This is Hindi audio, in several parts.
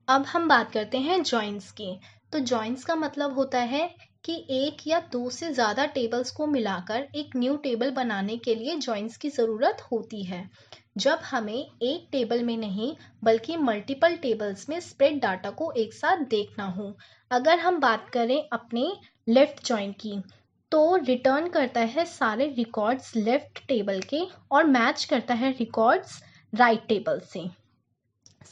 अब हम बात करते हैं जॉइंस की। तो जॉइंस का मतलब होता है कि एक या दो से ज़्यादा टेबल्स को मिलाकर एक न्यू टेबल बनाने के लिए जॉइंस की ज़रूरत होती है। जब हमें एक टेबल में नहीं बल्कि मल्टीपल टेबल्स में स्प्रेड डाटा को एक साथ देखना हो। अगर हम बात करें अपने लेफ्ट जॉइन की, तो रिटर्न करता है सारे रिकॉर्ड्स लेफ्ट टेबल के और मैच करता है रिकॉर्ड्स राइट टेबल से।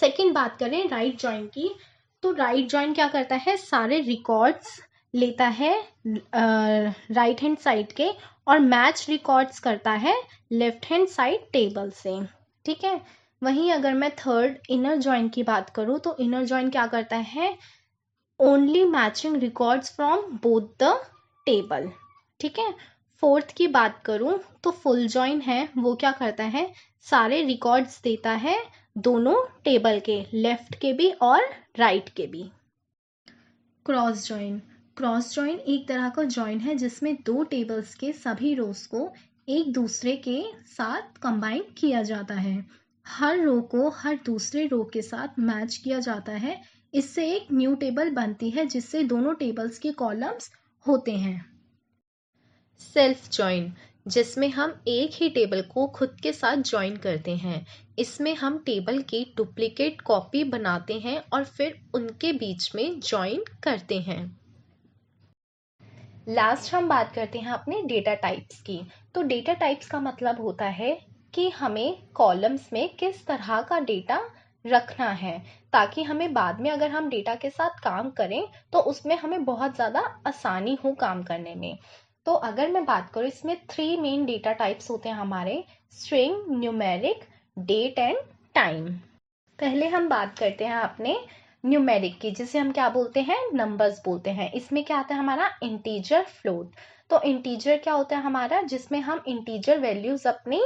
सेकंड बात करें राइट जॉइन की, तो राइट जॉइन क्या करता है, सारे रिकॉर्ड्स लेता है राइट हैंड साइड के और मैच रिकॉर्ड्स करता है लेफ्ट हैंड साइड टेबल से। ठीक है। वहीं अगर मैं थर्ड इनर जॉइन की बात करूं, तो इनर जॉइन क्या करता है, only matching records from both the table. ठीक है। फोर्थ की बात करूं तो फुल जॉइन है, वो क्या करता है, सारे रिकॉर्ड्स देता है दोनों टेबल के, लेफ्ट के भी और राइट के भी। क्रॉस जॉइन, क्रॉस जॉइन एक तरह का जॉइन है जिसमें दो टेबल्स के सभी रोज को एक दूसरे के साथ कंबाइन किया जाता है। हर रो को हर दूसरे रो के साथ मैच किया जाता है। इससे एक न्यू टेबल बनती है जिससे दोनों टेबल्स के कॉलम्स होते हैं। सेल्फ जॉइन, जिसमें हम एक ही टेबल को खुद के साथ जॉइन करते हैं। इसमें हम टेबल की डुप्लीकेट कॉपी बनाते हैं और फिर उनके बीच में जॉइन करते हैं। लास्ट हम बात करते हैं अपने डेटा टाइप्स की। तो डेटा टाइप्स का मतलब होता है कि हमें कॉलम्स में किस तरह का डेटा रखना है, ताकि हमें बाद में अगर हम डेटा के साथ काम करें तो उसमें हमें बहुत ज़्यादा आसानी हो काम करने में। तो अगर मैं बात करूँ, इसमें 3 मेन डेटा टाइप्स होते हैं हमारे, string, numeric, date and time. पहले हम बात करते हैं अपने न्यूमेरिक की, जिसे हम क्या बोलते हैं, नंबर्स बोलते हैं। इसमें क्या आता है हमारा, इंटीजर, फ्लोट। तो इंटीजर क्या होता है हमारा, जिसमें हम इंटीजर वैल्यूज अपनी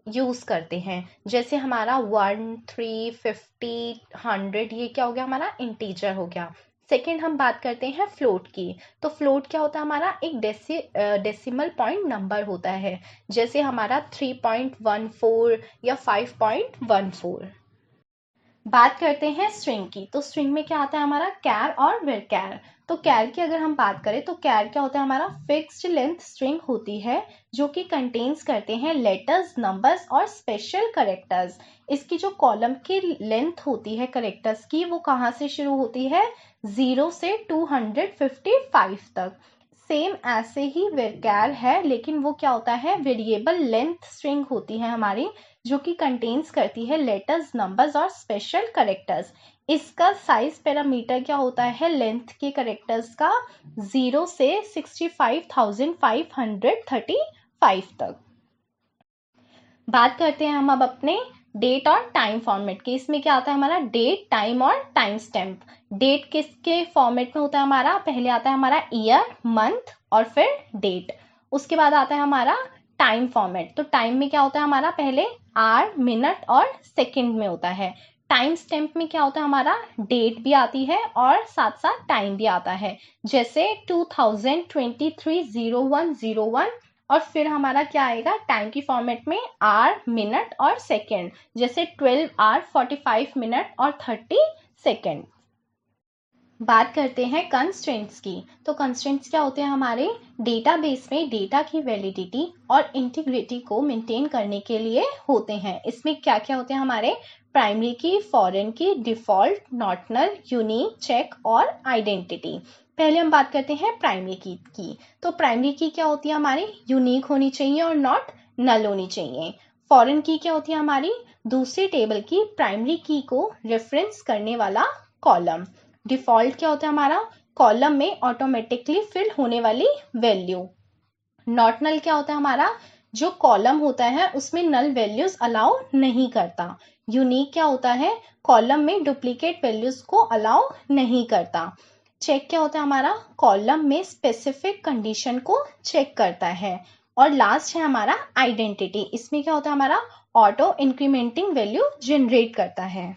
यूज करते हैं, जैसे हमारा 1, 3, 50, 100, ये क्या हो गया हमारा, इंटीजर हो गया। सेकेंड हम बात करते हैं फ्लोट की। तो फ्लोट क्या होता है हमारा, एक डेसिमल पॉइंट नंबर होता है, जैसे हमारा 3.14 या 5.14। बात करते हैं स्ट्रिंग की। तो स्ट्रिंग में क्या आता है हमारा, कैर और वीरकैर। तो कैर की अगर हम बात करें तो कैर क्या होता है हमारा, फिक्स्ड लेंथ स्ट्रिंग होती है जो कि कंटेन्स करते हैं लेटर्स, नंबर्स और स्पेशल करेक्टर्स। इसकी जो कॉलम की लेंथ होती है करेक्टर्स की, वो कहाँ से शुरू होती है, 0 से 255 तक। सेम ऐसे ही वीरकैर है, लेकिन वो क्या होता है, वेरिएबल लेंथ स्ट्रिंग होती है हमारी, जो कि कंटेन्स करती है लेटर्स, नंबर्स और स्पेशल करेक्टर्स। इसका साइज पैरामीटर क्या होता है, लेंथ के करेक्टर्स का, 0 से 65,535 तक। बात करते हैं हम अब अपने डेट और टाइम फॉर्मेट की। इसमें क्या आता है हमारा, डेट, टाइम और टाइम स्टैम्प। डेट किसके फॉर्मेट में होता है हमारा, पहले आता है हमारा ईयर, मंथ और फिर डेट। उसके बाद आता है हमारा टाइम फॉर्मेट। तो टाइम में क्या होता है हमारा, पहले आवर, मिनट और सेकंड में होता है। टाइम स्टैम्प में क्या होता है हमारा, डेट भी आती है और साथ साथ टाइम भी आता है, जैसे 2023-0101। और फिर हमारा क्या आएगा टाइम की फॉर्मेट में, आवर, मिनट और सेकेंड, जैसे 12 आवर 45 मिनट और 30 सेकेंड। बात करते हैं कंस्ट्रेंट्स की। तो कंस्ट्रेंट्स क्या होते हैं हमारे, डेटाबेस में डेटा की वैलिडिटी और इंटीग्रिटी को मेंटेन करने के लिए होते हैं। इसमें क्या क्या होते हैं हमारे, प्राइमरी की, फॉरेन की, default, not null, unique, check और आइडेंटिटी। पहले हम बात करते हैं प्राइमरी की। तो प्राइमरी की क्या होती है हमारी, यूनिक होनी चाहिए और नॉट नल होनी चाहिए। फॉरेन की क्या होती है हमारी, दूसरी टेबल की प्राइमरी की को रेफरेंस करने वाला कॉलम। डिफॉल्ट क्या होता है हमारा, कॉलम में ऑटोमेटिकली फिल होने वाली वैल्यू। नॉट नल क्या होता है हमारा, जो कॉलम होता है उसमें नल वैल्यूज अलाउ नहीं करता। यूनिक क्या होता है, कॉलम में डुप्लीकेट वैल्यूज को अलाउ नहीं करता। चेक क्या होता है हमारा, कॉलम में स्पेसिफिक कंडीशन को चेक करता है। और लास्ट है हमारा आइडेंटिटी। इसमें क्या होता है हमारा, ऑटो इंक्रीमेंटिंग वैल्यू जनरेट करता है।